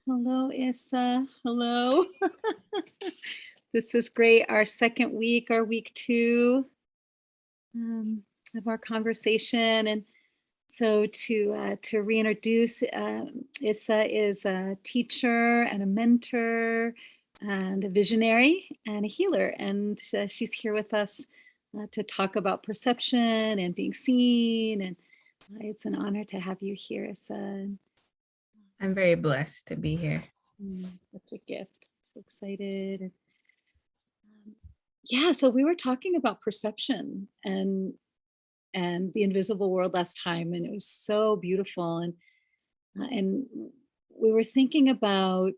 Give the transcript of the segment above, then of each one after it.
Hello, Isa. Hello. This is great. Our second week, our week two of our conversation, and so to reintroduce, Issa is a teacher and a mentor, and a visionary and a healer, and she's here with us to talk about perception and being seen. And it's an honor to have you here, Issa. I'm very blessed to be here. Such a gift. So excited. Yeah, so we were talking about perception and the invisible world last time, and it was so beautiful. And we were thinking about,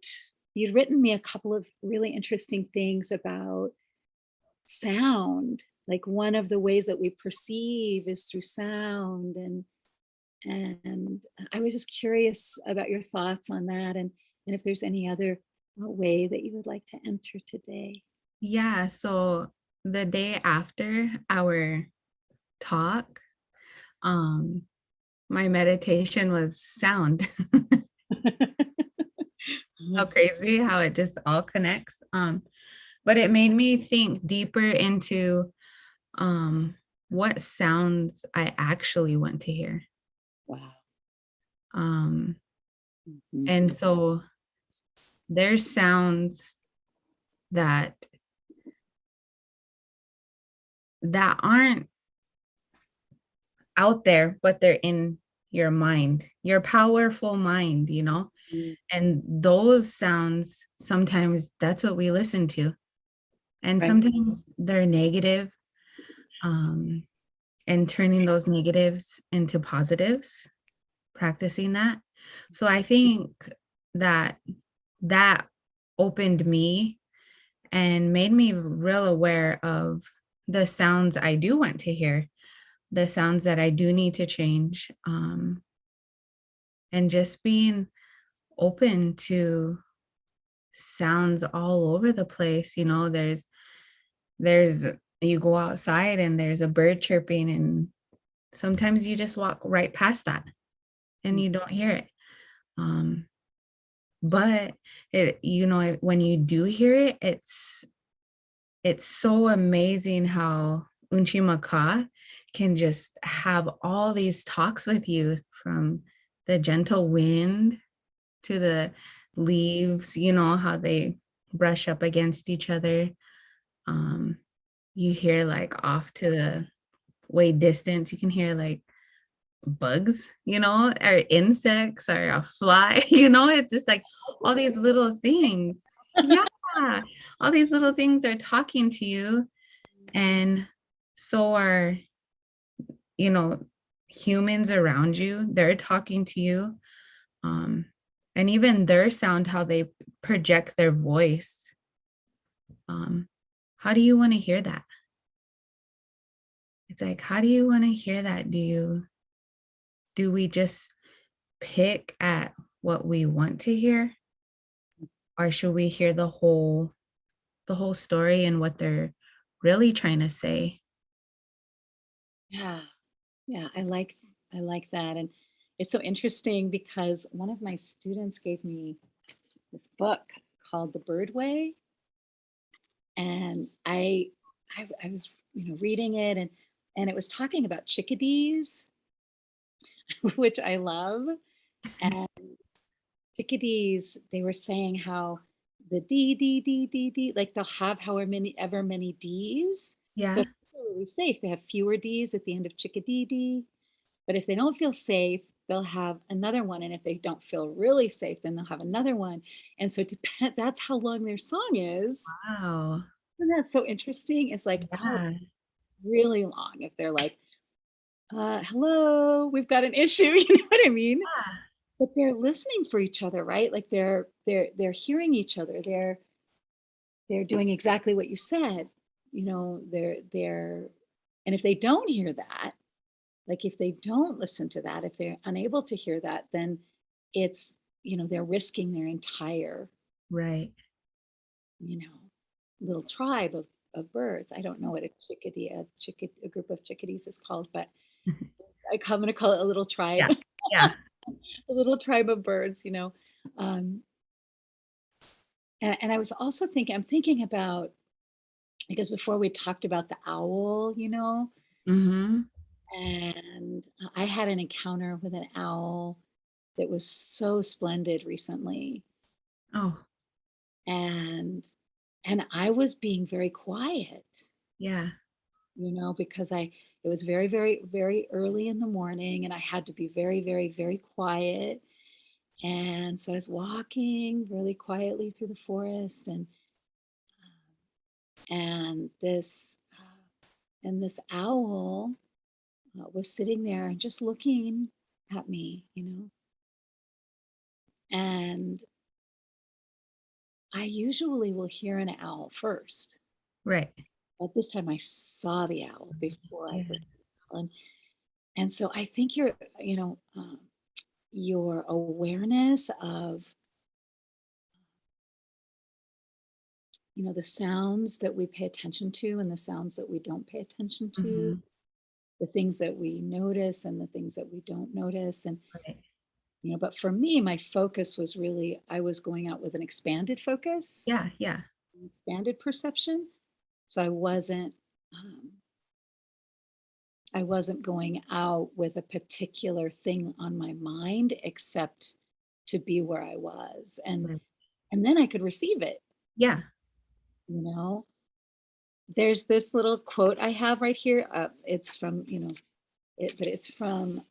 you'd written me a couple of really interesting things about sound. Like one of the ways that we perceive is through sound, and I was just curious about your thoughts on that, and if there's any other way that you would like to enter today. Yeah, so the day after our talk, um, my meditation was sound. How crazy how it just all connects. But it made me think deeper into um what sounds I actually want to hear. Wow. Um, Mhm. and so there's sounds that aren't out there, but they're in your mind, your powerful mind, Mm. and those sounds, sometimes that's what we listen to. And Right. sometimes they're negative, um, and turning those negatives into positives, practicing that. So I think that that opened me and made me real aware of the sounds I do want to hear, the sounds that I do need to change, and just being open to sounds all over the place. There's you go outside and there's a bird chirping, and sometimes you just walk right past that and Mm. you don't hear it. Um, but when you do hear it, it's so amazing how Unchimaka can just have all these talks with you, from the gentle wind to the leaves, how they brush up against each other. Um, you hear like off to the way distance, you can hear like bugs, or insects or a fly, it's just like all these little things. Yeah. All these little things are talking to you. And so are, you know, humans around you. They're talking to you. Um, and even their sound, how they project their voice. Um, how do you want to hear that? It's like, how do you want to hear that? Do we just pick at what we want to hear? Or should we hear the whole story and what they're really trying to say? Yeah. Yeah, I like that. And it's so interesting because one of my students gave me this book called The Bird Way. And I was, reading it, and it was talking about chickadees, which I love. And chickadees, they were saying how the D, like they'll have however many ever many D's. So if Yeah. they feel really safe, they have fewer D's at the end of chickadee. But if they don't feel safe, they'll have another one. And if they don't feel really safe, then they'll have another one. And so that's how long their song is. Wow. And that's so interesting. It's like, oh, Yeah. really long. If they're like, hello, we've got an issue, you know what I mean? But they're listening for each other, right? Like they're hearing each other. They're doing exactly what you said. They're and if they don't hear that, like if they don't listen to that, if they're unable to hear that, then it's, they're risking their entire, Right. you know, little tribe of birds. I don't know what a chickadee, a group of chickadees is called, but I'm going to call it a little tribe, Yeah. Yeah. a little tribe of birds, Um, And I was also I'm thinking about, because before we talked about the owl, Mhm. and I had an encounter with an owl that was so splendid recently. Oh, And I was being very quiet, yeah. because it was very, very, very early in the morning and I had to be very, very, very quiet. And so I was walking really quietly through the forest, and this owl was sitting there and just looking at me. And I usually will hear an owl first, Right. but this time I saw the owl before I Yeah. heard the owl. And so I think your awareness of the sounds that we pay attention to and the sounds that we don't pay attention to, Mhm. the things that we notice and the things that we don't notice. And Right. but for me, my focus was really, I was going out with an expanded focus, Yeah, yeah. an expanded perception. So um, I wasn't going out with a particular thing on my mind except to be where I was. And Right. then I could receive it, Yeah. you know. There's this little quote I have right here. It's from, but it's from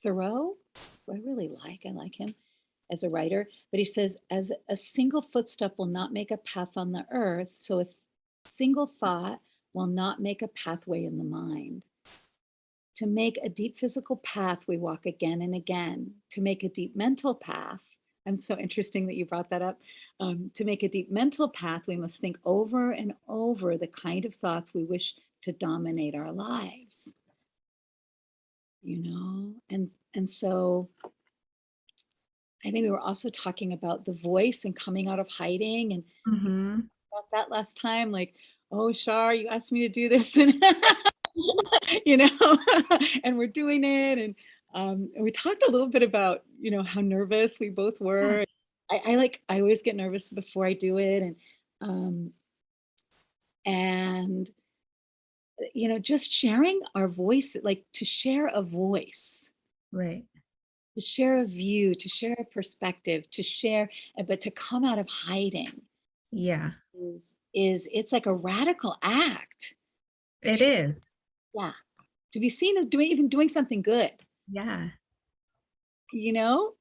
Thoreau, who I really like. I like him as a writer, but he says, as a single footstep will not make a path on the earth, so a single thought will not make a pathway in the mind. To make a deep physical path, we walk again and again. To make a deep mental path, I'm so interesting that you brought that up. To make a deep mental path, we must think over and over the kind of thoughts we wish to dominate our lives. And so I think we were also talking about the voice and coming out of hiding, and Mhm. about that last time, like, oh, Shar, you asked me to do this, and you know, and we're doing it. And we talked a little bit about, how nervous we both Yeah. were. I always get nervous before I do it. Um, and, just sharing our voice, like to share a voice, Right. to share a view, to share a perspective, but to come out of hiding Yeah. is it's like a radical act. It is. Yeah. To be seen as doing something good, Yeah.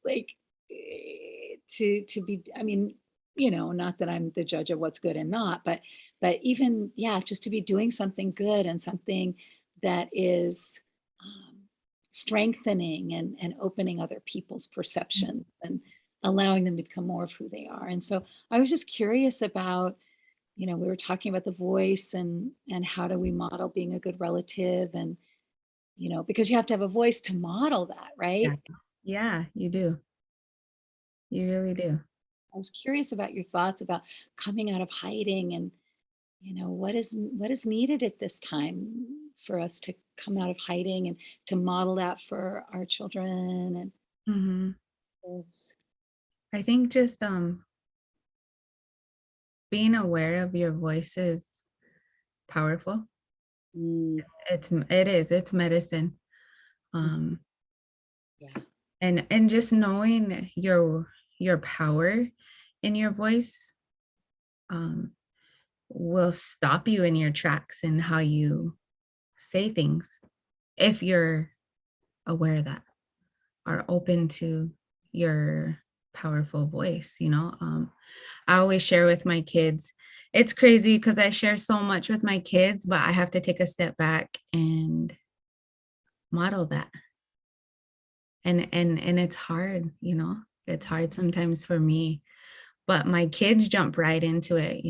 like, to be, I mean, not that I'm the judge of what's good and not, but even, yeah, just to be doing something good and something that is strengthening and opening other people's perception and allowing them to become more of who they are. And so I was just curious about, we were talking about the voice and how do we model being a good relative, and because you have to have a voice to model that, Yeah. right? Yeah, you do. You really do. I was curious about your thoughts about coming out of hiding, and what is needed at this time for us to come out of hiding and to model that for our children and Mhm. lives. I think just being aware of your voice is powerful. Mm, It's medicine. mm, Um yeah. and just knowing your power in your voice um will stop you in your tracks and how you say things if you're aware of that, are open to your powerful voice, I always share with my kids. It's crazy because I share so much with my kids, but I have to take a step back and model that. And it's hard, it's hard sometimes for me, but my kids jump right into it.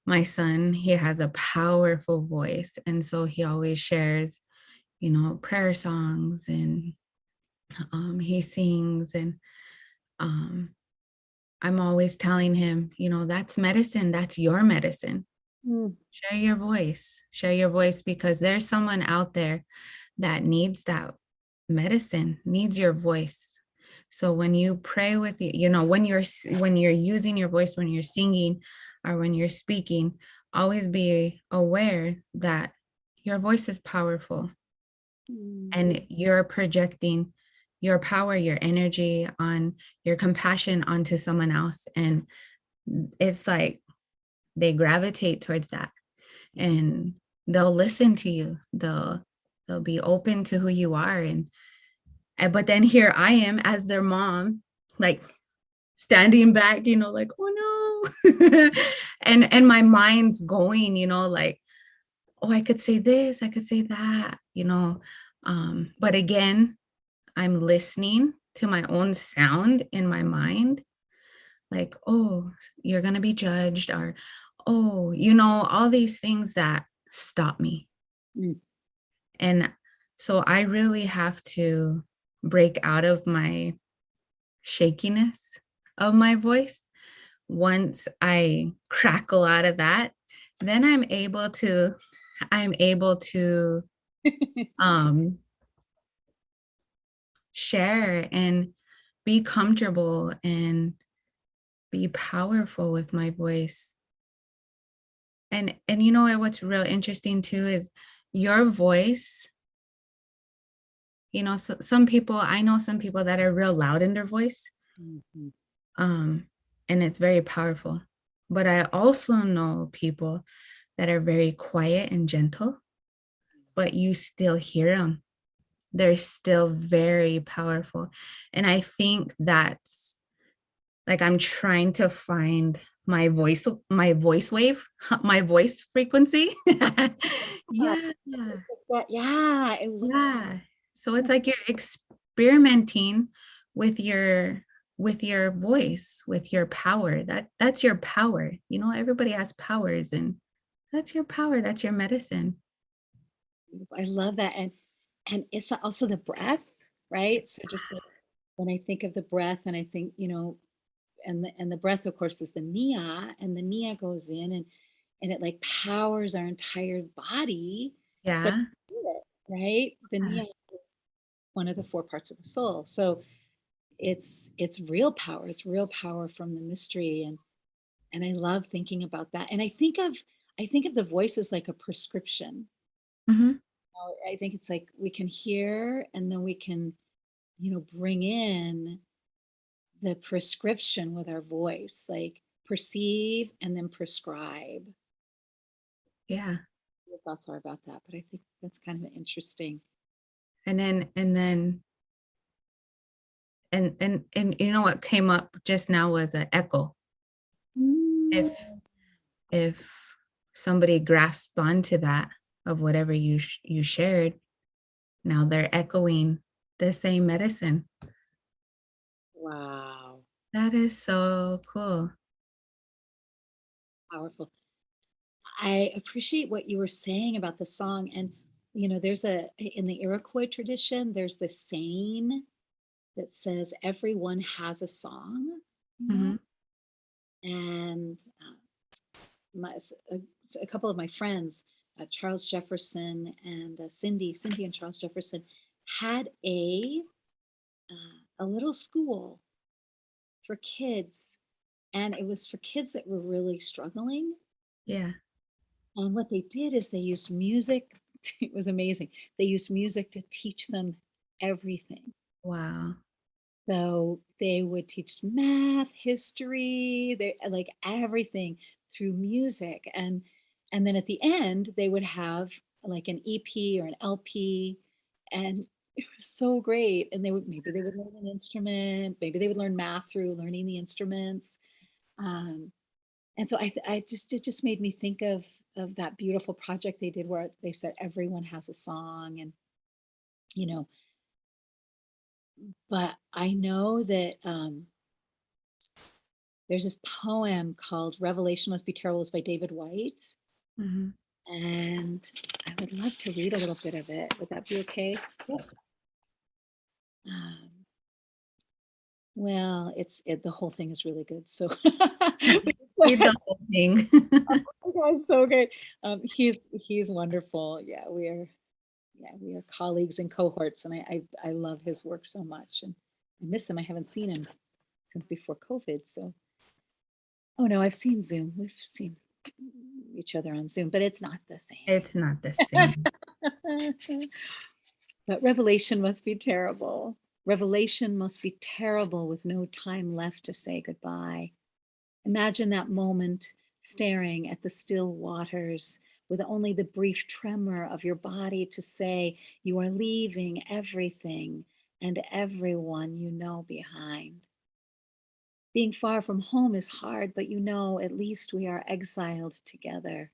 My son, he has a powerful voice, and so he always shares, prayer songs, and he sings, and um I'm always telling him, that's medicine, that's your medicine. Mm, Share your voice, because there's someone out there that needs that medicine, needs your voice. So when you pray with you know, when you're using your voice, when you're singing or when you're speaking, always be aware that your voice is powerful Mm. and you're projecting your power, your energy on your compassion onto someone else. And it's like they gravitate towards that and they'll listen to you. They'll be open to who you are. But then here I am as their mom, like standing back, you know, like, oh no. And my mind's going, you know, like, oh, I could say this, I could say that, you know. But again, I'm listening to my own sound in my mind, like, oh, you're gonna be judged, or oh, you know, all these things that stop me. Mm. And so I really have to break out of my shakiness of my voice. Once I crackle out of that, then I'm able to um share and be comfortable and be powerful with my voice. And you know what's real interesting too is your voice, you know, so some people, I know some people that are real loud in their voice. Mhm. Um, and it's very powerful. But I also know people that are very quiet and gentle, but you still hear them. They're still very powerful. And I think that's like I'm trying to find my voice wave, my voice frequency. Yeah, Yeah. it's like that. Yeah, I love Yeah. So it's that. like you're experimenting with your voice, with your power. That's your power. You know, everybody has powers and that's your power. That's your medicine. I love that. And it's also the breath, right? So just like when I think of the breath and I think, you know, and the breath of course is the nia, and the nia goes in and it like powers our entire body, but Yeah. right? The Yeah. nia is one of the four parts of the soul. So it's real power. It's real power from the mystery. And I love thinking about that. And I think of the voice as like a prescription. Mhm. I think it's like we can hear and then we can, you know, bring in the prescription with our voice, like perceive and then prescribe. Yeah. Your thoughts are about that, but I think that's kind of interesting. And you know what came up just now was an echo. Mm. If somebody grasped onto that of whatever you shared, now they're echoing the same medicine. Wow, That is so cool. powerful. I appreciate what you were saying about the song. And, you know, in the Iroquois tradition, there's this saying that says, everyone has a song, you know, Mhm. and a couple of my friends, Charles Jefferson and Cindy and Charles Jefferson, had a little school for kids, and it was for kids that were really struggling. Yeah. And what they did is they used music. It was amazing. They used music to teach them everything. Wow. So they would teach math, history, they like everything through music. And then at the end they would have like an EP or an LP, and it was so great. And they would learn an instrument, maybe they would learn math through learning the instruments. Um, and so I just it just made me think of that beautiful project they did where they said everyone has a song, and you know, but I know that there's this poem called Revelation Must Be Terrible. It's by David White. Mhm. And I would love to read a little bit of it. Would that be okay? Yep. Um, well, the whole thing is really good. So Read the whole thing. it's so good. He's wonderful. Yeah, we are colleagues and cohorts, and I love his work so much. And I miss him. I haven't seen him since before COVID. So, oh no, I've seen Zoom. We've seen each other on Zoom, but it's not the It's not the same. same. But revelation must be terrible. Revelation must be terrible with no time left to say goodbye. Imagine that moment staring at the still waters with only the brief tremor of your body to say you are leaving everything and everyone you know behind. Being far from home is hard, but you know at least we are exiled together.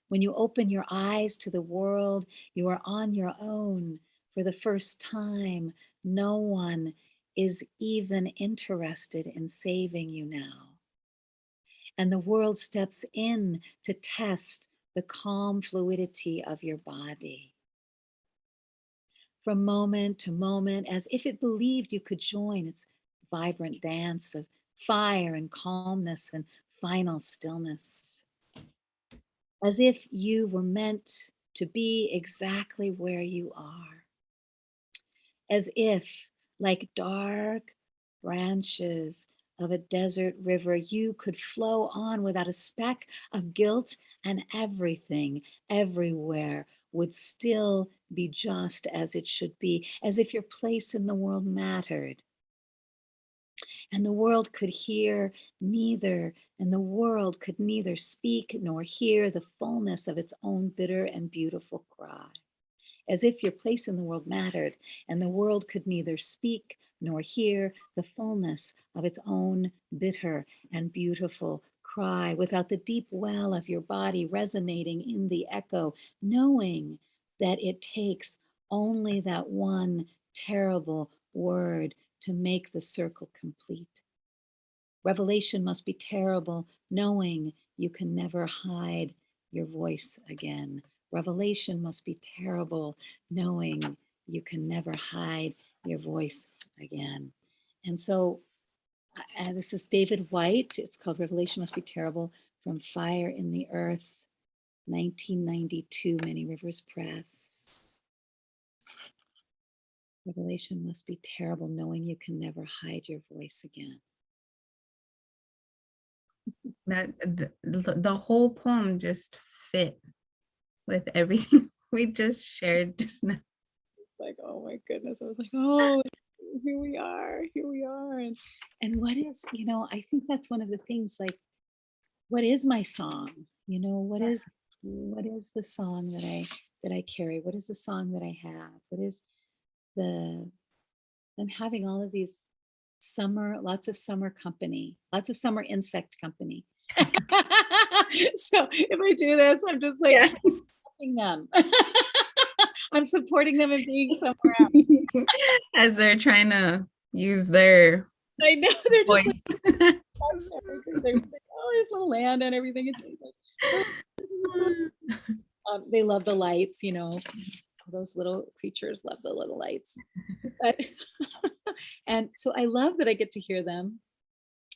When you open your eyes to the world, you are on your own for the first time. No one is even interested in saving you now. And the world steps in to test the calm fluidity of your body. From moment to moment, as if it believed you could join its vibrant dance of fire and calmness and final stillness. As if you were meant to be exactly where you are. As if, like dark branches of a desert river, you could flow on without a speck of guilt, and everything, everywhere, would still be just as it should be, as if your place in the world mattered. And the world could hear neither, and the world could neither speak nor hear the fullness of its own bitter and beautiful cry, as if your place in the world mattered, and the world could neither speak nor hear the fullness of its own bitter and beautiful cry, without the deep well of your body resonating in the echo, knowing that it takes only that one terrible word to make the circle complete. Revelation must be terrible, knowing you can never hide your voice again. Revelation must be terrible, knowing you can never hide your voice again. And so this is David White. It's called Revelation Must Be Terrible, from Fire in the Earth, 1992, Many Rivers Press. Revelation must be terrible, knowing you can never hide your voice again. That the whole poem just fit with everything we just shared just now. Like, oh my goodness. I was like, oh, here we are, here we are. And what is, I think that's one of the things, like, what is my song? What is the song that I carry? What is the song that I have? What is the I'm having all of these lots of summer company, lots of summer insect company. So if I do this, I'm just like Yeah. helping them. I'm supporting them in being somewhere else. As they're trying to use their I know they're just voice. like, everything. They're like, oh, it's a land and everything. It's like, they love the lights, those little creatures love the little lights. But, and so I love that I get to hear them.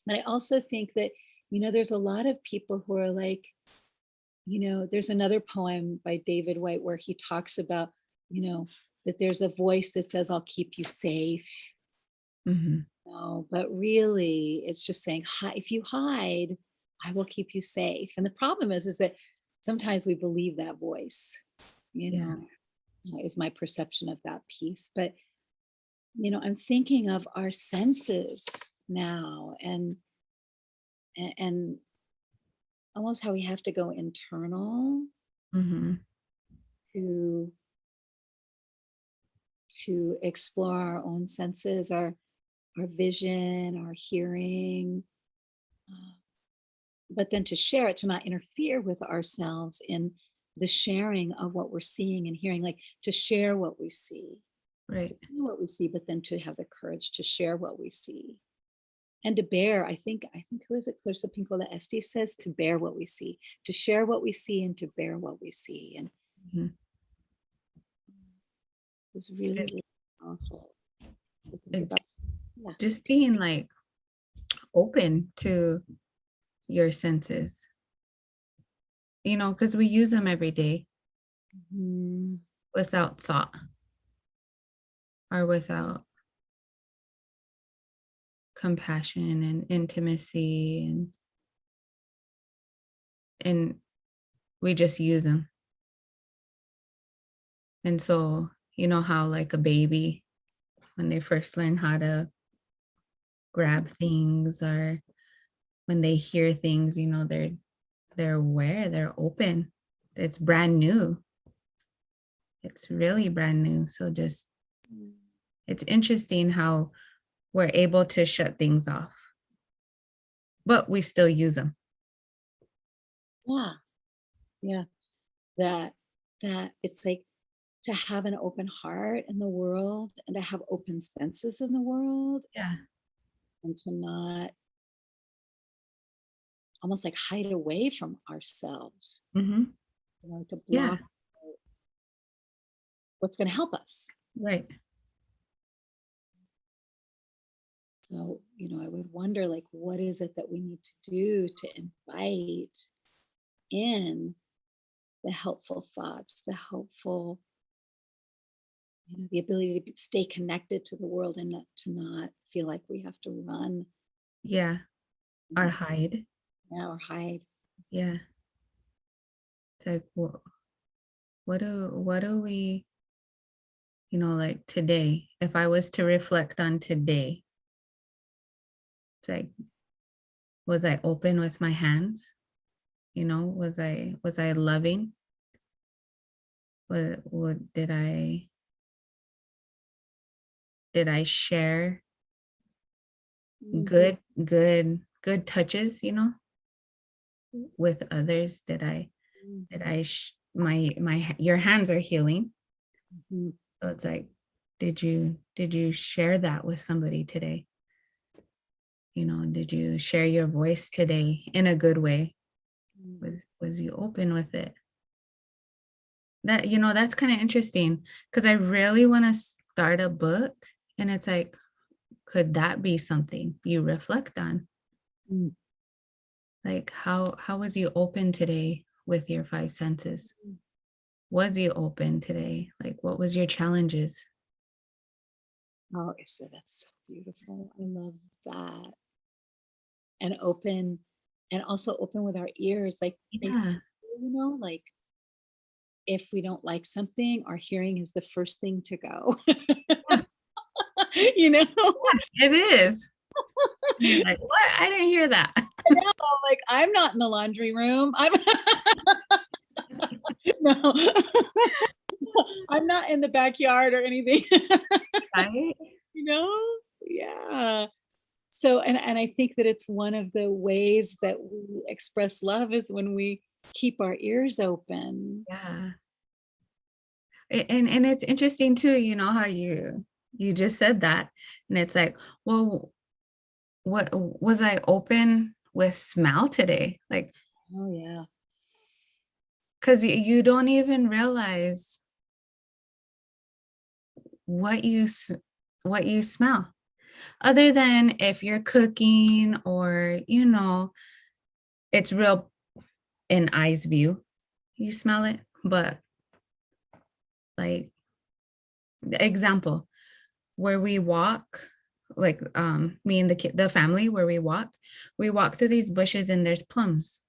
But I also think that, there's a lot of people who are like, there's another poem by David White where he talks about, that there's a voice that says, I'll keep you safe. Mhm. No, but really it's just saying, if you hide, I will keep you safe. And the problem is that sometimes we believe that voice, Yeah. is my perception of that piece. But, I'm thinking of our senses now, and almost how we have to go internal Mhm. to explore our own senses, our vision, our hearing, but then to share it, to not interfere with ourselves in the sharing of what we're seeing and hearing, like to share what we see, Right. what we see, but then to have the courage to share what we see and to bear. I think who is it? Clarissa Pinkola Estes says to bear what we see, to share what we see, and to bear what we see. And Mhm. it was really, It, really powerful to think it about. Yeah. just being like open to your senses, because we use them every day Mhm. without thought or without compassion and intimacy, and we just use them. And so, you know how like a baby, when they first learn how to grab things, or when they hear things, you know, they're aware, they're open. It's brand new. It's really brand new. So just it's interesting how we're able to shut things off, but we still use them. Yeah. Yeah. That that it's like to have an open heart in the world and to have open senses in the world Yeah. and to not almost like hide away from ourselves, Hmm. to Yeah. block what's going to help us. Right. So, I would wonder like what is it that we need to do to invite in the helpful thoughts, the helpful, the ability to stay connected to the world and not feel like we have to run, Yeah. Our hide. or hide. Yeah. It's like what do we, like today, if I was to reflect on today, it's like, was I open with my hands? Was I loving? What did I share Mhm. good touches, with others? Your hands are healing. Mhm. So it's like, did you share that with somebody today? Did you share your voice today in a good way? Mhm. Was you open with it? That's kind of interesting, because I really want to start a book, and it's like, could that be something you reflect on? Mm. Like, how was you open today with your five senses? Was you open today? Like, what was your challenges? Oh, so that's so beautiful. I love that. And open, and also open with our ears. Like they say, Yeah, like if we don't like something, our hearing is the first thing to go. yeah, you know? yeah, it is. You're like, what? I didn't hear that. No, like I'm not in the laundry room. I'm no. I'm not in the backyard or anything. Right? you know? Yeah. So and I think that it's one of the ways that we express love is when we keep our ears open. Yeah. And it's interesting too, how you just said that. And it's like, well, what was I open with smell today? Like, Oh yeah. because you don't even realize what what you smell, other than if you're cooking, or it's real in eyes view, you smell it. But like, the example where we walk, like, me and the family, where we walk through these bushes, and there's plums,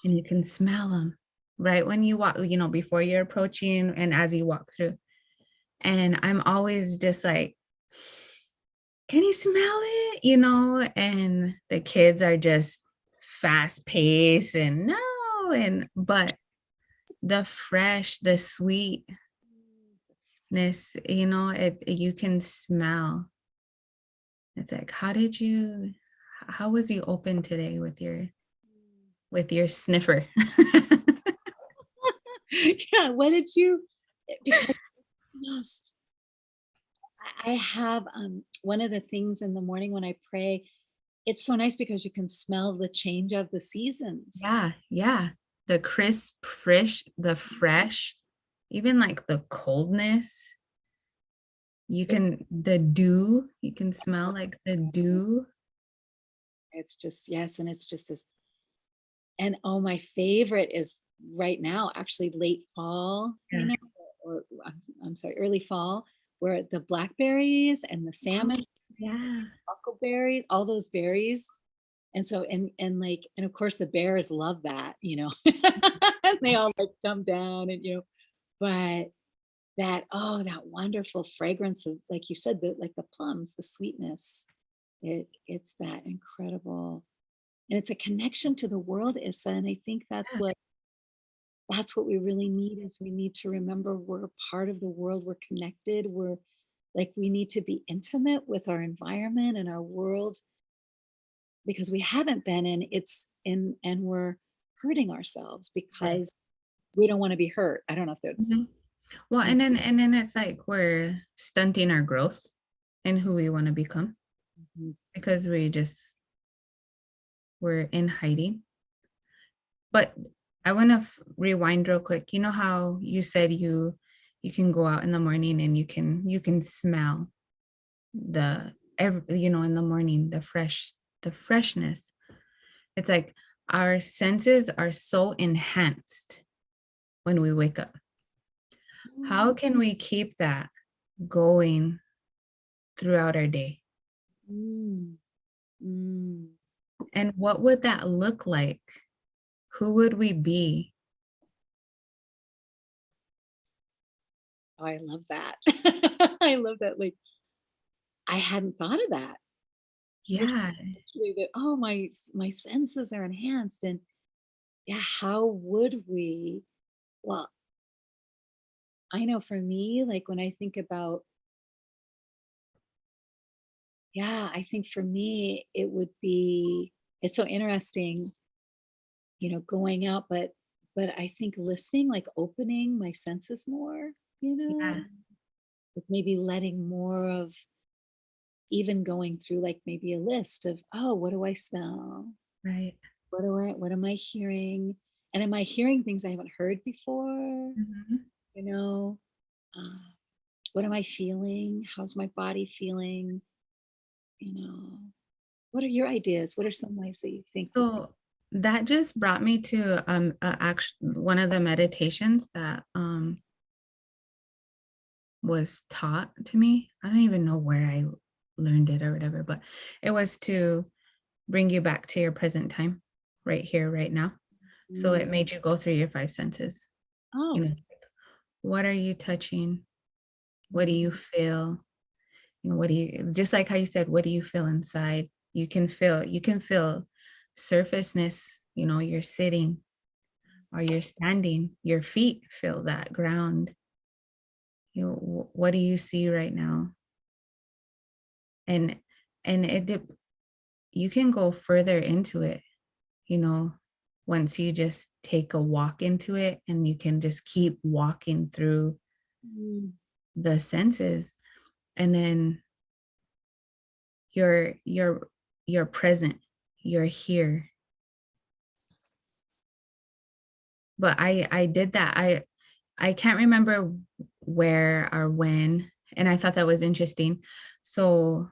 and you can smell them right when you walk, before you're approaching, and as you walk through. And I'm always just like, can you smell it? And the kids are just fast paced, and no, but the sweetness, you can smell. It's like, how was you open today with your sniffer? Yeah. What did you because just I have one of the things in the morning when I pray, it's so nice because you can smell the change of the seasons. Yeah, yeah. The crisp, fresh, even like the coldness. The dew, you can smell like the dew. It's just yes, and it's just this and oh, my favorite is right now, actually late fall, Yeah. or I'm sorry, early fall, where the blackberries and the Oh, salmon Yeah. huckleberry, all those berries. And so and like and of course the bears love that, and they all like come down and but that oh, that wonderful fragrance of like you said, the plums, the sweetness. It's that incredible. And it's a connection to the world, Issa, and I think Yeah. that's what we really need is we need to remember we're a part of the world, we're connected, we're like we need to be intimate with our environment and our world because we haven't been in it's in and we're hurting ourselves Right. because we don't want to be hurt. I don't know if that's Mhm. Well, mm, and then it's like we're stunting our growth and who we want to become mhm. because we're in hiding. But I want to rewind real quick. You know how you said you can go out in the morning and you can smell in the morning the freshness. It's like our senses are so enhanced when we wake up. How can we keep that going throughout our day? Mm, mm. And what would that look like? Who would we be? Oh, I love that. I love that. Like I hadn't thought of that. Yeah, Actually, that oh my senses are enhanced and yeah, how would we? Well, I know for me, like when I think about yeah, I think for me it would be it's so interesting, going out, but I think listening, like opening my senses more, you know, yeah, like maybe letting more of even going through like maybe a list of, oh, what do I smell? right. What am I hearing? And am I hearing things I haven't heard before? Mhm. You know, uh, what am I feeling? How's my body feeling? You know, what are your ideas? What are some ways that you think would be? So that just brought me to one of the meditations that was taught to me. I don't even know where I learned it or whatever, but it was to bring you back to your present time, right here, right now. So Mm, it made you go through your five senses. You oh, know, what are you touching? What do mm, you feel? What do you just like how you said, what do you feel inside? You can feel surfaceness, you're sitting or you're standing, your feet feel that ground. What do you see right now? And and you can go further into it, you know, once you just take a walk into it and you can just keep walking through mm, the senses and then you're present, you're here. But I did that. I can't remember where or when, and I thought that was interesting. So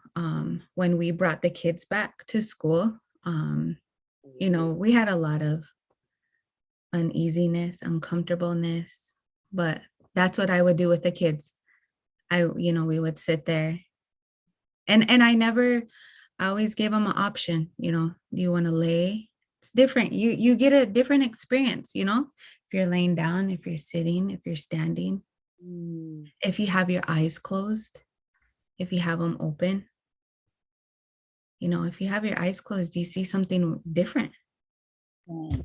when we brought the kids back to school, we had a lot of uneasiness, uncomfortableness, but that's what I would do with the kids. We would sit there and I always gave them an option, do you want to lay? It's different. You get a different experience, if you're laying down, if you're sitting, if you're standing, mm, if you have your eyes closed, if you have them open, if you have your eyes closed, you see something different. right,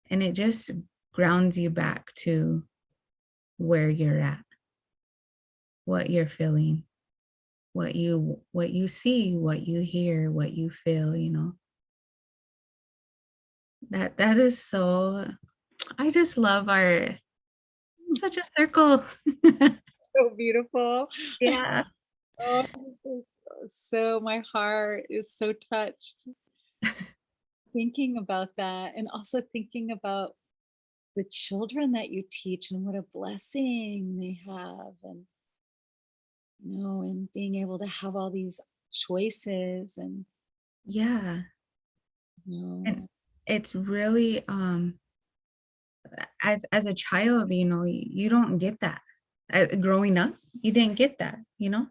And it just grounds you back to where you're at, what you're feeling, what you see, what you hear, what you feel, that is so I just love our yeah. such a circle. So beautiful. Yeah. Oh, so my heart is so touched thinking about that and also thinking about the children that you teach and what a blessing they have and being able to have all these choices and Yeah. you And know it's really as a child, you don't get that. growing up, you didn't get that, you know?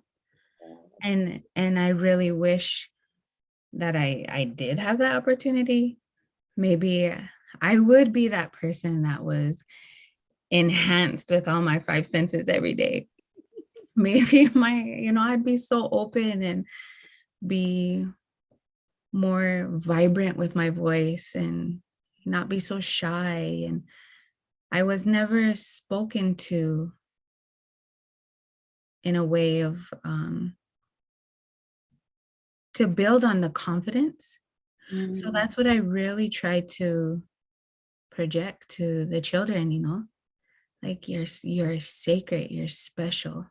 And I really wish that I did have that opportunity. Maybe I would be that person that was enhanced with all my 5 senses every day. Maybe I'd be so open and be more vibrant with my voice and not be so shy. And I was never spoken to in a way of to build on the confidence. So Mm, that's what I really try to project to the children, like you're sacred, you're special.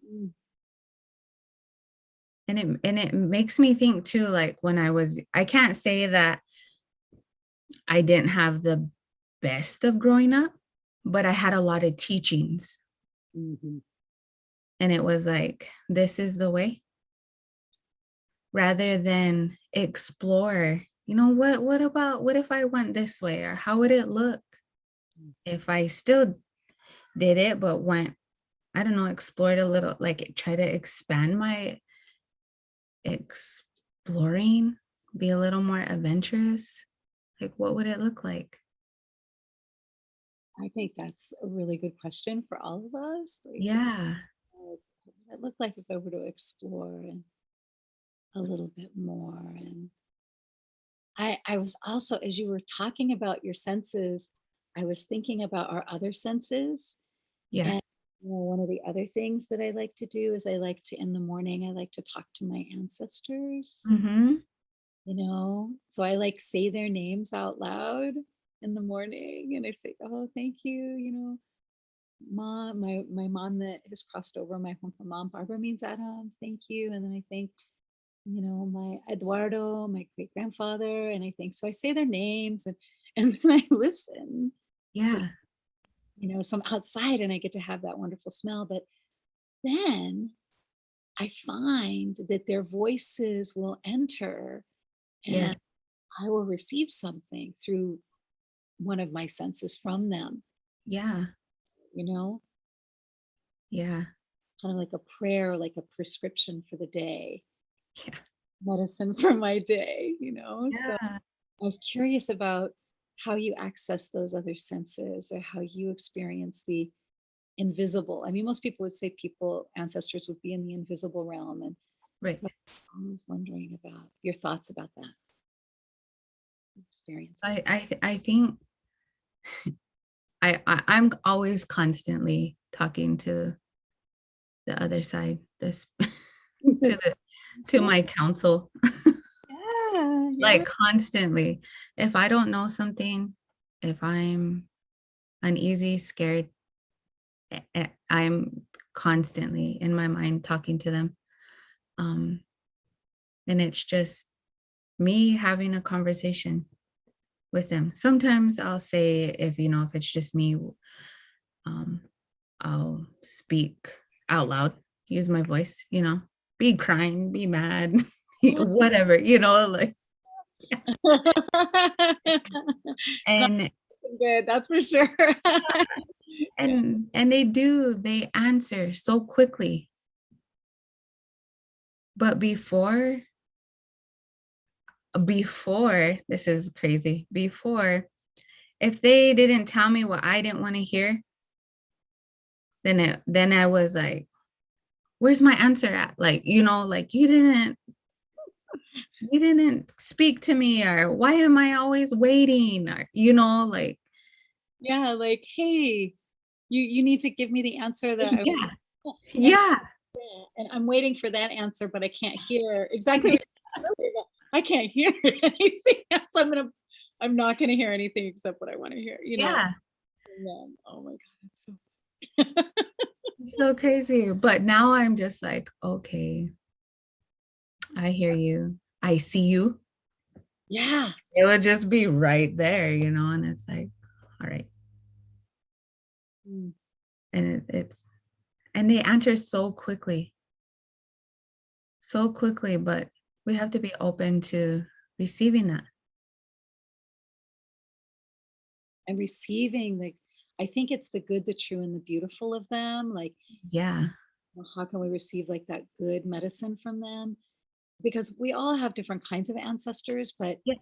mm, And it makes me think too, like I can't say that I didn't have the best of growing up, but I had a lot of teachings. mhm. And it was like, this is the way, rather than explore, what if I went this way? Or how would it look if I still did it, but went, I don't know, explored a little, like try to expand my exploring, be a little more adventurous. Like, what would it look like? I think that's a really good question for all of us. Like, Yeah. what would it look like if I were to explore and a little bit more? And I was also, as you were talking about your senses, I was thinking about our other senses. Yeah. And one of the other things that I like to do is I like to, in the morning, I like to talk to my ancestors, Hmm. So I like say their names out loud in the morning and I say, oh, thank you, mom, my mom that has crossed over my home from mom, Barbara means Adams, thank you. And then I thank, my Eduardo, my great grandfather, and I think so I say their names and then I listen to, Yeah. so I'm outside and I get to have that wonderful smell. But then I find that their voices will enter Yes. and I will receive something through one of my senses from them, Yeah. you know, Yeah. kind of like a prayer, like a prescription for the day, Yeah. medicine for my day. So Yeah. I was curious about how you access those other senses or how you experience the invisible. I mean, most people would say ancestors would be in the invisible realm. And Right. so I was wondering about your thoughts about that, experiences. I think I'm always constantly talking to the other side, this to the to my counsel, Yeah, yeah. like constantly. If I don't know something, if I'm uneasy, scared, I'm constantly in my mind talking to them. Um, and it's just me having a conversation with them. Sometimes I'll say, if it's just me, um, I'll speak out loud, use my voice, be crying, be mad, whatever, like, It's not and good, that's for sure. Yeah. and they answer so quickly. But before, this is crazy. Before, if they didn't tell me what I didn't want to hear, then I was like, where's my answer at? Like, like you didn't speak to me, or why am I always waiting? Or, like, Yeah, like, "Hey, you need to give me the answer that I yeah, want." And yeah, I'm waiting for that answer, but I can't hear exactly what really, I can't hear anything else. I'm not gonna hear anything except what I wanna hear. yeah. And then, oh my god, it's so It's so crazy. But now I'm just like, okay, I hear you. I see you. Yeah. It would just be right there, and it's like, all right. Mm. And and they answer so quickly, but we have to be open to receiving that. And receiving I think it's the good, the true, and the beautiful of them. Like, Yeah. well, how can we receive like that good medicine from them? Because we all have different kinds of ancestors, but Yeah.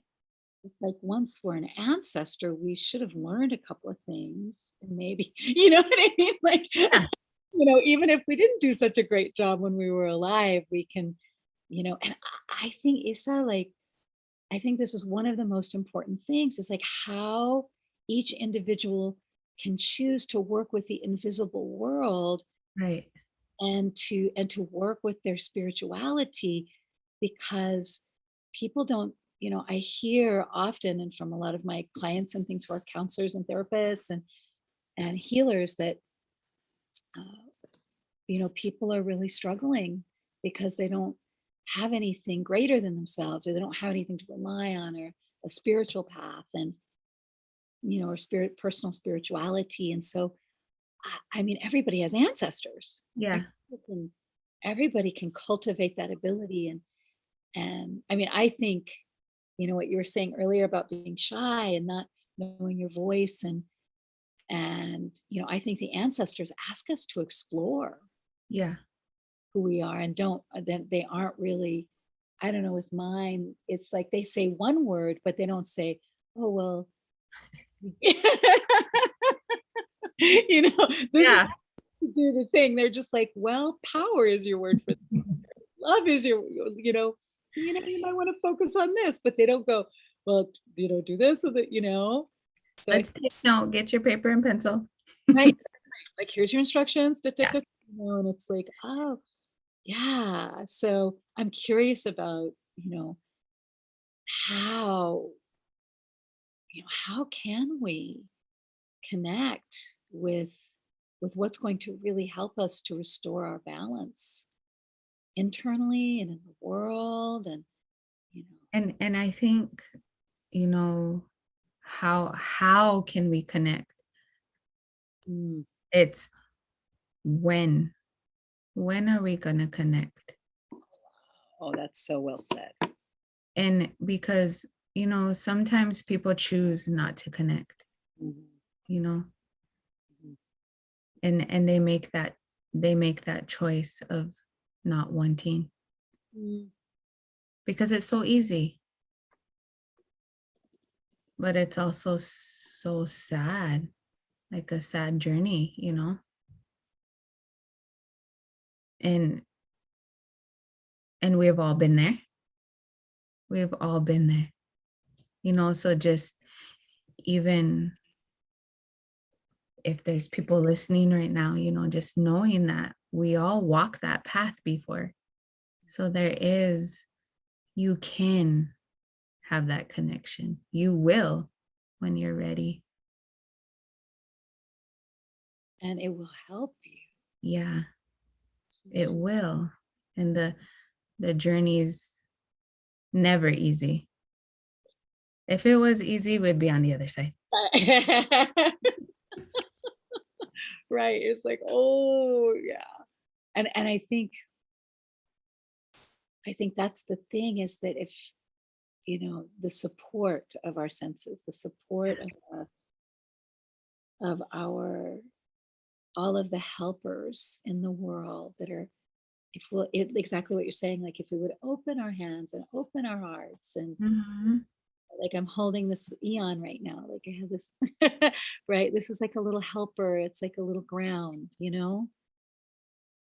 it's like once we're an ancestor, we should have learned a couple of things and maybe, you know what I mean? Like, Yeah. even if we didn't do such a great job when we were alive, we can, and I think Isa, like, I think this is one of the most important things is like how each individual can choose to work with the invisible world Right. and to work with their spirituality because people don't, I hear often and from a lot of my clients and things who are counselors and therapists and healers that people are really struggling because they don't have anything greater than themselves or they don't have anything to rely on or a spiritual path and or personal spirituality. And so I mean everybody has ancestors. Yeah. Everybody can cultivate that ability and I mean I think what you were saying earlier about being shy and not knowing your voice and I think the ancestors ask us to explore Yeah. who we are and don't then they aren't really. I don't know, with mine it's like they say one word but they don't say, oh well. This is Yeah. to do the thing. They're just like, well, power is your word for love is your, you might want to focus on this, but they don't go, well, do this with it, So I Let's take note. Get your paper and pencil. right, like here's your instructions, da, da, Yeah. da, and it's like, oh yeah. So I'm curious about, how, how can we connect with what's going to really help us to restore our balance internally and in the world and you know And I think, you know, how can we connect? mm, It's when. When are we gonna connect? oh that's so well said. And because, sometimes people choose not to connect, Mhm, you know, mhm, and they make that choice of not wanting mm. because it's so easy, but it's also so sad, like a sad journey, and we've all been there. We've all been there, so just even if there's people listening right now, just knowing that we all walk that path before. So you can have that connection. You will when you're ready. And it will help you. Yeah, it will. And the journey's never easy. If it was easy, we'd be on the other side. Right, it's like, oh yeah. And I think that's the thing is that if the support of our senses, the support of our all of the helpers in the world that are if we'll exactly what you're saying, like if we would open our hands and open our hearts and Mhm. like I'm holding this eon right now, like I have this right, this is like a little helper, it's like a little ground,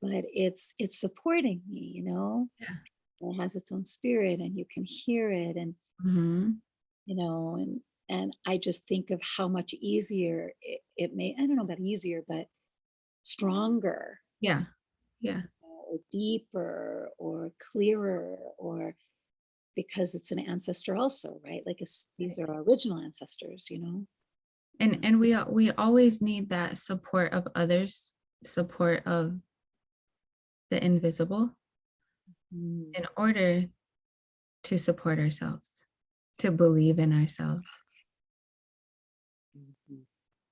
but it's supporting me, Yeah. it has its own spirit and you can hear it and Mhm. you know and and I just think of how much easier it may, I don't know about easier but stronger Yeah. Yeah. or deeper or clearer or because it's an ancestor also, right? Like these are our original ancestors, And we always need that support of others, support of the invisible Mm, in order to support ourselves, to believe in ourselves. mhm.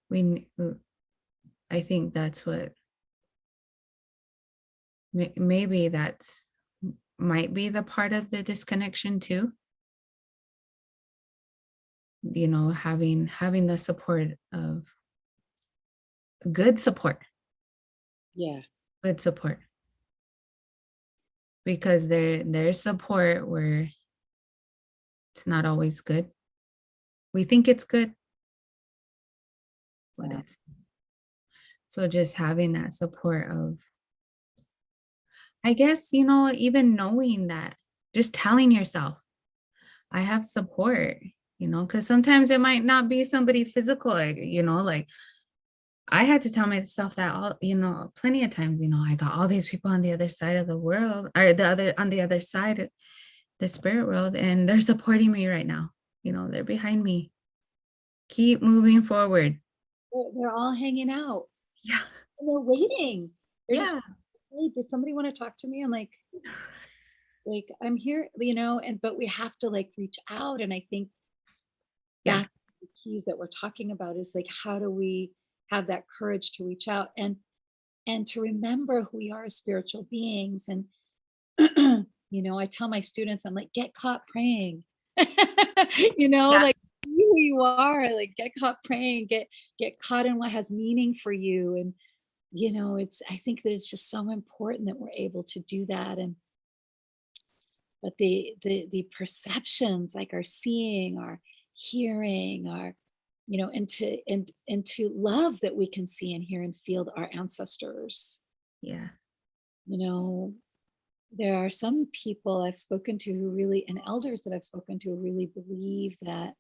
We I think that's what maybe that's might be the part of the disconnection too, having the support of good support, Yeah. good support, because there's support where it's not always good. We think it's good, but Yeah. it's so just having that support of, I guess, even knowing that, just telling yourself, I have support, because sometimes it might not be somebody physical, like I had to tell myself that plenty of times, I got all these people on the other side of the world, or on the other side of the spirit world, and they're supporting me right now. They're behind me. Keep moving forward. They're all hanging out Yeah. and they're waiting. They're just, Yeah. hey, does somebody want to talk to me? I'm like, I'm here, but we have to like reach out. And I think Yeah. that's the keys that we're talking about is like, how do we have that courage to reach out and to remember who we are as spiritual beings. And I tell my students, I'm like, get caught praying. Yeah. Like be who you are, like get caught praying, get caught in what has meaning for you. And it's I think that it's just so important that we're able to do that. And but the perceptions like our seeing, our hearing, our and to love that we can see and hear and feel our ancestors. Yeah. you know there are some people I've spoken to who really, and elders that I've spoken to, who really believe that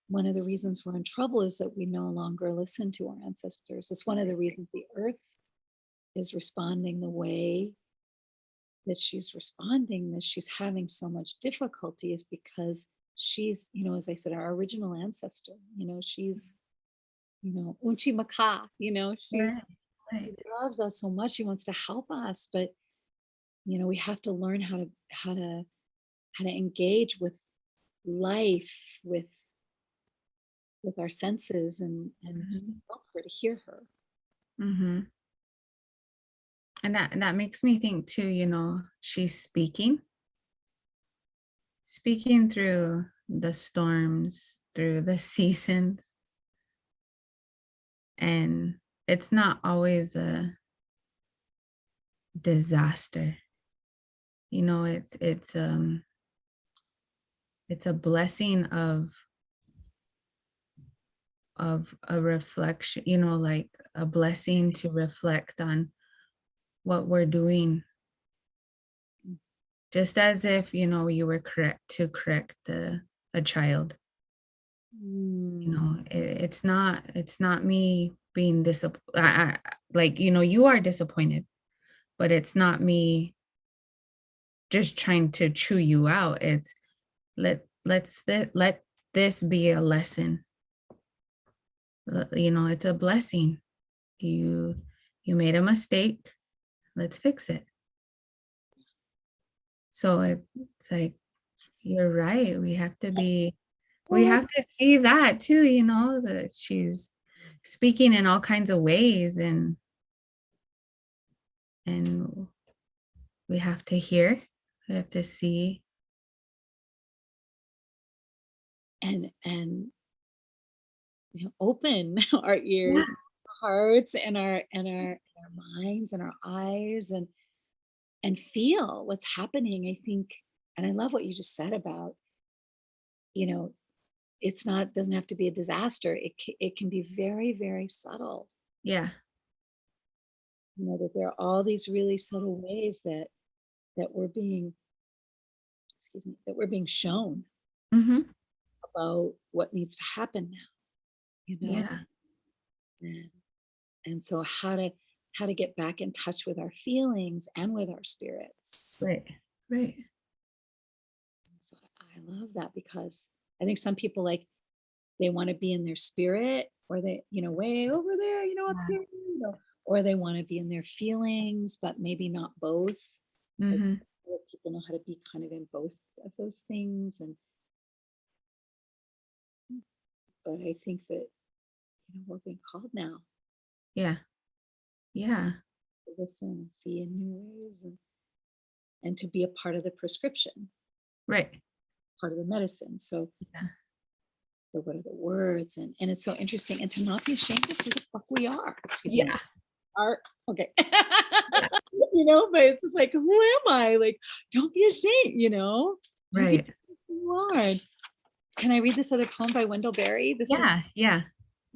one of the reasons we're in trouble is that we no longer listen to our ancestors. It's one of the reasons the earth is responding the way that she's responding, that she's having so much difficulty, is because she's, as I said, our original ancestor. She's, Unchi Maka, Right. she Right. loves us so much. She wants to help us, but we have to learn how to engage with life, with our senses, and Mhm. help her to hear her. Mhm. And that makes me think too, she's speaking through the storms, through the seasons, and it's not always a disaster. It's a blessing of a reflection, like a blessing to reflect on what we're doing, just as if, you were correct to correct a child. Mm. It's not me being disappointed. Like, you are disappointed, but it's not me just trying to chew you out. It's let this be a lesson. It's a blessing. You you made a mistake. Let's fix it. So it's like, you're right. We Well, have to see that too, that she's speaking in all kinds of ways, and we have to hear, we have to see. and open our Yeah. ears, our hearts, and our minds and our eyes, and feel what's happening. I think, and I love what you just said about, you know, it's not doesn't have to be a disaster. It can be very, very subtle. Yeah. That there are all these really subtle ways that we're being, excuse me, that we're being shown Hmm. about what needs to happen now. You know, Yeah. and so how to get back in touch with our feelings and with our spirits. Right. Right. So I love that, because I think some people, like, they want to be in their spirit, or they, way over there, up Yeah. here, or they want to be in their feelings, but maybe not both. Like, Hmm. people know how to be kind of in both of those things. And but I think that, we're being called now Yeah. Yeah. to listen and see in new ways, and to be a part of the prescription, Right. part of the medicine. So Yeah. So what are the words? And it's so interesting. And to not be ashamed of who the fuck we are. Excuse me. Yeah. Are okay. Yeah. But it's just like, who am I? Like, don't be ashamed, Don't be Right. ashamed of who you are. Can I read this other poem by Wendell Berry? This is Yeah. Yeah.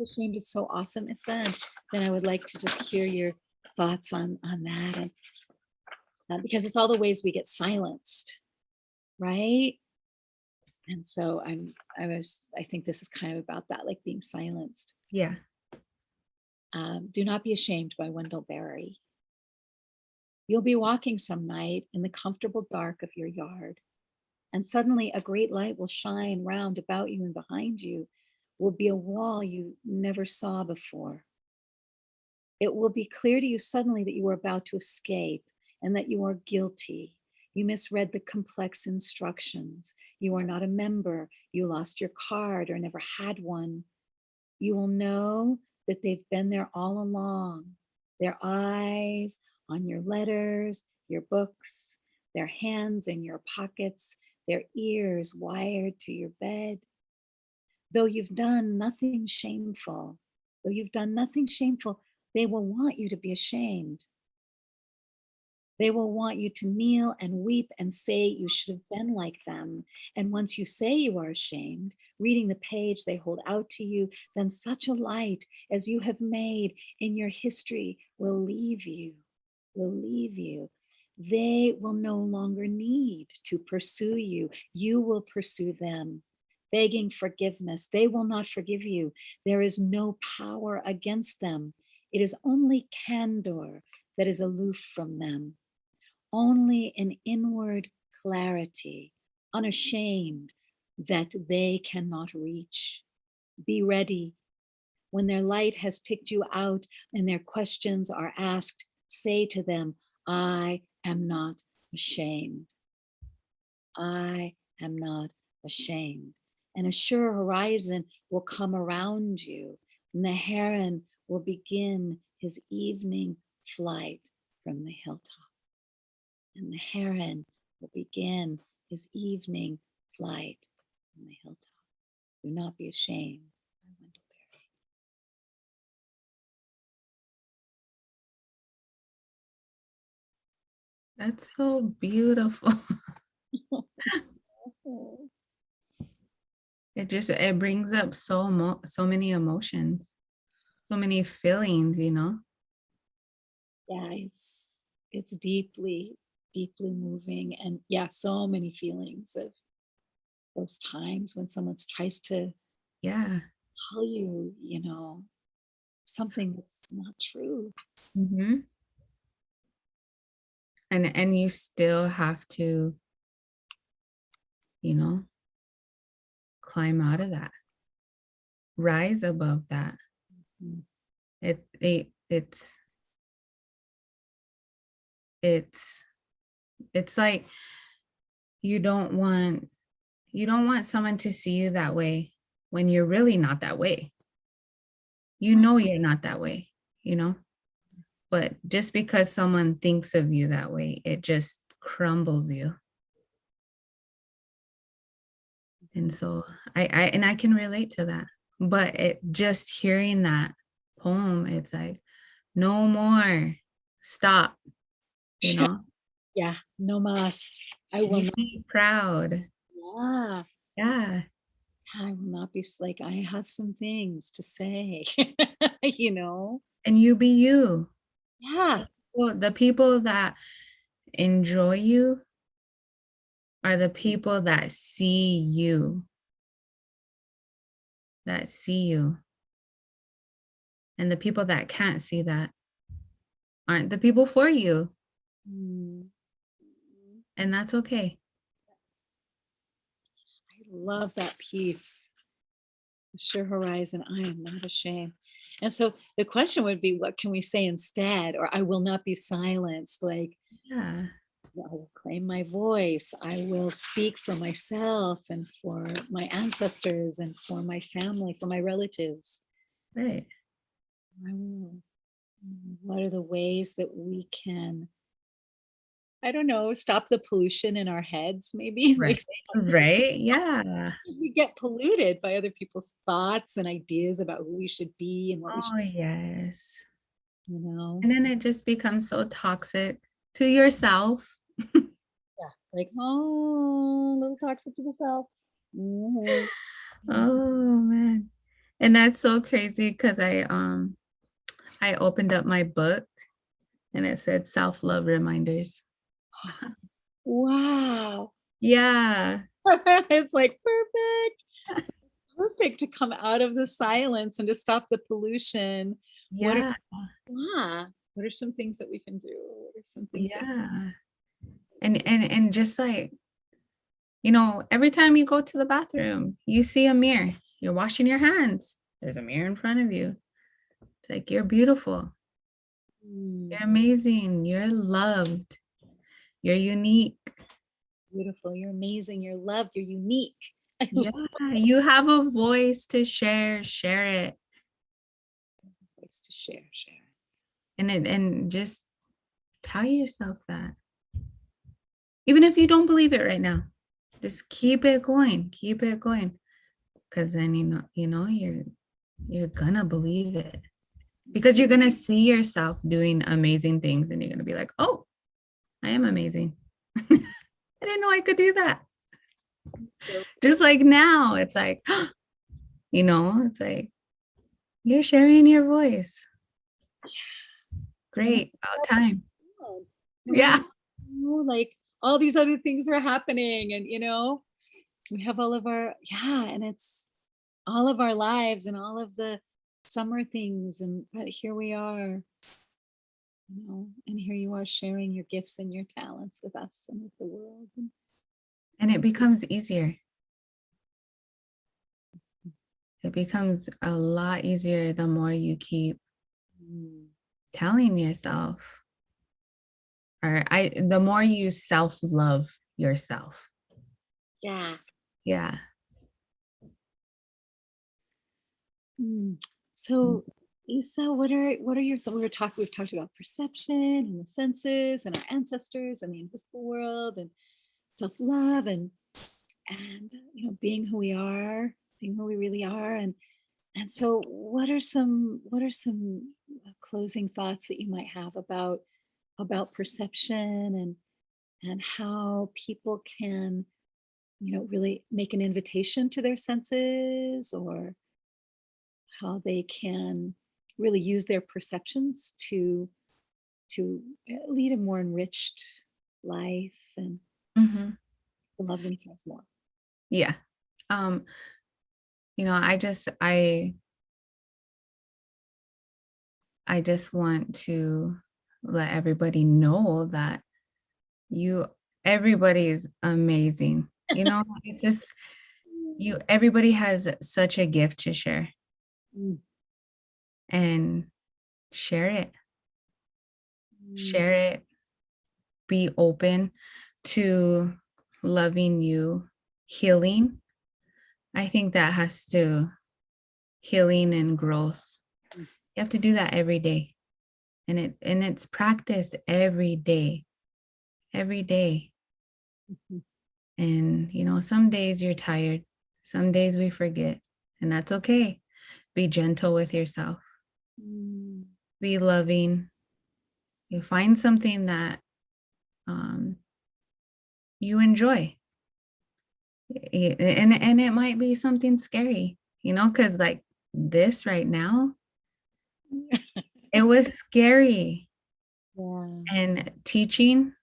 ashamed. It's so awesome. It's then I would like to just hear your thoughts on that, and because it's all the ways we get silenced, right? And so I think this is kind of about that, like being silenced. Yeah. Do Not Be Ashamed by Wendell Berry. You'll be walking some night in the comfortable dark of your yard, and suddenly a great light will shine round about you, and behind you will be a wall you never saw before. It will be clear to you suddenly that you are about to escape and that you are guilty. You misread the complex instructions. You are not a member. You lost your card or never had one. You will know that they've been there all along. Their eyes on your letters, your books, their hands in your pockets, their ears wired to your bed. Though you've done nothing shameful, though you've done nothing shameful, they will want you to be ashamed. They will want you to kneel and weep and say you should have been like them. And once you say you are ashamed, reading the page they hold out to you, then such a light as you have made in your history will leave you, will leave you. They will no longer need to pursue you. You will pursue them, begging forgiveness. They will not forgive you. There is no power against them. It is only candor that is aloof from them. Only an inward clarity, unashamed, that they cannot reach. Be ready. When their light has picked you out and their questions are asked, say to them, I am not ashamed. I am not ashamed. And a sure horizon will come around you, and the heron will begin his evening flight from the hilltop. And the heron will begin his evening flight from the hilltop. Do not be ashamed. By Wendell That's so beautiful. Berry. It brings up so many emotions, so many feelings, Yeah, it's deeply, deeply moving, and yeah, so many feelings of those times when someone tries to Yeah. tell you, something that's not true. Mm-hmm. And you still have to, you know, climb out of that, rise above that. Mm. It's it's it's like you don't want someone to see you that way when you're really not that way. You know you're not that way, you know? But just because someone thinks of you that way, it just crumbles you. And so I can relate to that. But just hearing that poem, it's like, no more. Stop, you know? Yeah, no mas. I will not. Be proud. Yeah, Yeah. I will not be like, I have some things to say, And you be you. Yeah. Well, the people that enjoy you are the people that see you, that see you. And the people that can't see that aren't the people for you. Mm. And that's okay. I love that piece. Sure horizon, I am not ashamed. And so the question would be, what can we say instead? Or I will not be silenced. Like, Yeah. I will claim my voice. I will speak for myself and for my ancestors and for my family, for my relatives. Right. I will. What are the ways that we can I don't know, stop the pollution in our heads maybe, Right. like, Right. Yeah. because we get polluted by other people's thoughts and ideas about who we should be and what we should, Oh, yes. you know? And then it just becomes so toxic to yourself. Yeah, like, "Oh, a little toxic to the self." Mhm. Mhm. Oh man. And that's so crazy because I opened up my book and it said self-love reminders. Wow. Yeah. It's like, perfect. It's perfect to come out of the silence and to stop the pollution. What are Yeah. yeah, what are some things that we can do? What are some things that Yeah. And just like, every time you go to the bathroom, you see a mirror. You're washing your hands. There's a mirror in front of you. It's like you're beautiful. mm, You're amazing. You're loved. You're unique. beautiful, you're amazing, you're loved, you're unique. I love Yeah, you have a voice to share. Share it. ways to share. And just tell yourself that. Even if you don't believe it right now, just keep it going. Keep it going. Because then you're gonna believe it. Because you're gonna see yourself doing amazing things and you're gonna be like, oh, I am amazing. I didn't know I could do that. So Just like now, it's like, it's like you're sharing your voice. no matter Great. About time. what, no matter Yeah. like all these other things are happening and we have all of our and it's all of our lives and all of the summer things and but here we are, and here you are sharing your gifts and your talents with us and with the world. And, And it becomes easier. It becomes a lot easier the more you keep mm, telling yourself, or the more you self-love yourself. yeah. Yeah. Mm. So, Isa, what are your we've talked about perception and the senses and our ancestors and the invisible world and self-love and being who we are, being who we really are. And so what are some closing thoughts that you might have about perception and how people can, really make an invitation to their senses, or how they can really use their perceptions to lead a more enriched life and Hmm. to love themselves more. Yeah. Um, I just want to let everybody know that you everybody is amazing. It's just everybody has such a gift to share, Mm, and share it. mm, Share it. Be open to loving you, healing. I think that has to healing and growth. mm, You have to do that every day. And it's practice every day. Every day. mhm, And some days you're tired. Some days we forget. And that's okay. Be gentle with yourself. mm. Be loving. You find something that um, you enjoy. And it might be something scary, because like this right now, it was scary. Yeah. And teaching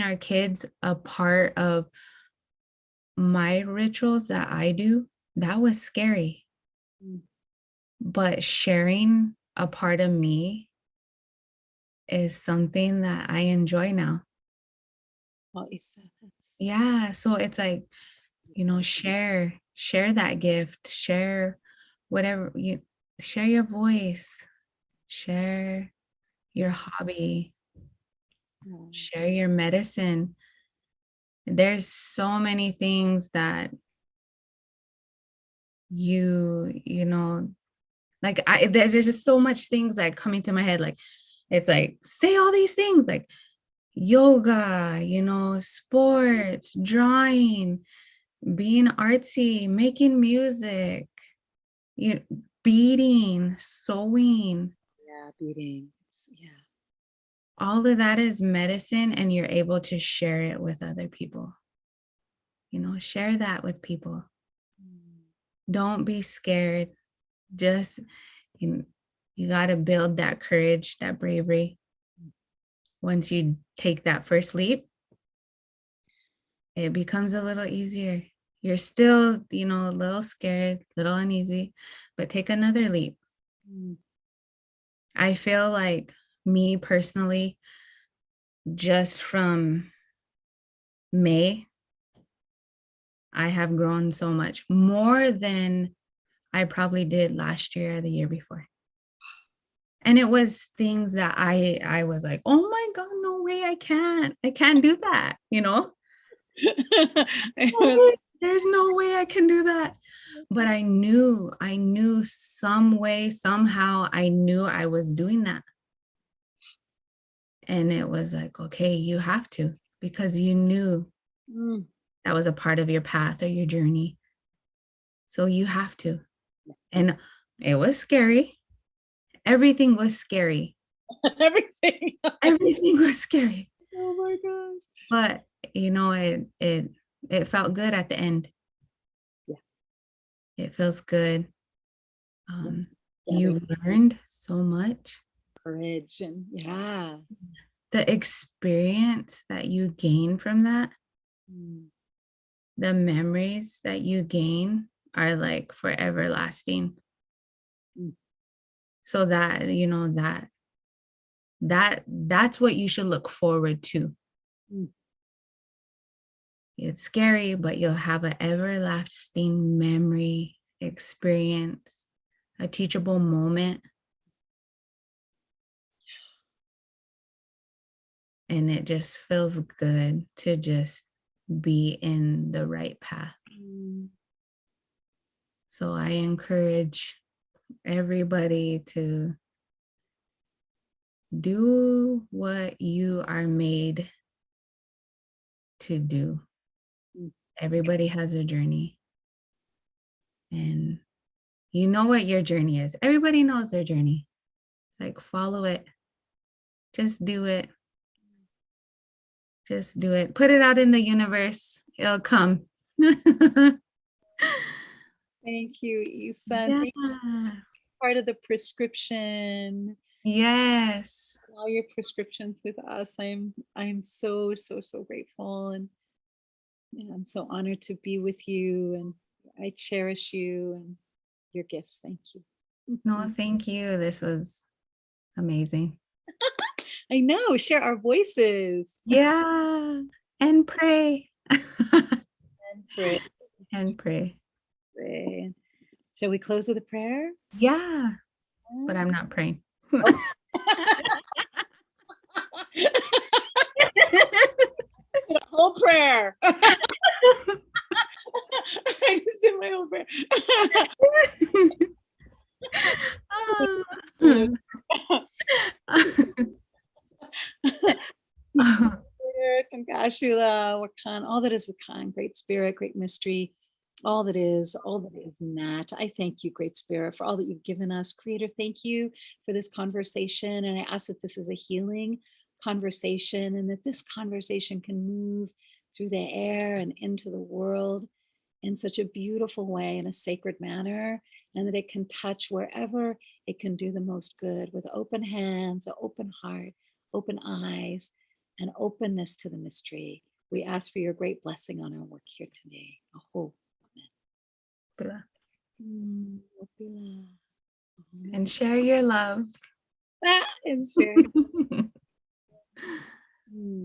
our kids a part of my rituals that I do, that was scary. Mm. But sharing a part of me is something that I enjoy now. Well, Isa, that's Yeah. So it's like, beautiful. share that gift, share whatever share your voice, share your hobby, Yeah. share your medicine. There's so many things that you know, like there's just so much things that coming to my head. Like, it's like, say all these things, like, yoga, sports, drawing, being artsy, making music, you beading, sewing. Yeah, beating. Yeah. All of that is medicine, and you're able to share it with other people. Share that with people. Don't be scared. Just you got to build that courage, that bravery. Once you take that first leap, it becomes a little easier. You're still, a little scared, a little uneasy, but take another leap. I feel like, me personally, just from May, I have grown so much more than I probably did last year or the year before. And it was things that I was like, oh my God, no way, I can't do that, There's no way I can do that. But I knew some way, somehow, I knew I was doing that. And it was like, okay, you have to, because you knew that was a part of your path or your journey. So you have to. And it was scary. Everything was scary. Everything was scary. Oh my gosh. But it felt good at the end. Yeah. It feels good. You learned so much. Courage and The experience that you gain from that, the memories that you gain are like forever lasting. So that, that's what you should look forward to. It's scary, but you'll have an everlasting memory, experience, a teachable moment. And it just feels good to just be in the right path. So I encourage everybody to do what you are made to do. Everybody has a journey. And you know what your journey is. Everybody knows their journey. It's like, follow it. Just do it. Just do it. Put it out in the universe. It'll come. Thank you, Isa. Yeah. Thank you. Part of the prescription. Yes. All your prescriptions with us. I'm so grateful, and I'm so honored to be with you, and I cherish you and your gifts. Thank you. No, thank you. This was amazing. I know. Share our voices. Yeah. And pray. And pray. And pray. Pray. Shall we close with a prayer? Yeah. But I'm not praying. The whole prayer. I just did my whole prayer. Kangashula, Wakan, all that is Wakan, Great Spirit, Great Mystery, all that is Nat. I thank you, Great Spirit, for all that you've given us. Creator, thank you for this conversation. And I ask that this is a healing conversation, and that this conversation can move through the air and into the world in such a beautiful way, in a sacred manner, and that it can touch wherever it can do the most good, with open hands, an open heart, open eyes, and openness to the mystery. We ask for your great blessing on our work here today. Aho. And share your love. And share.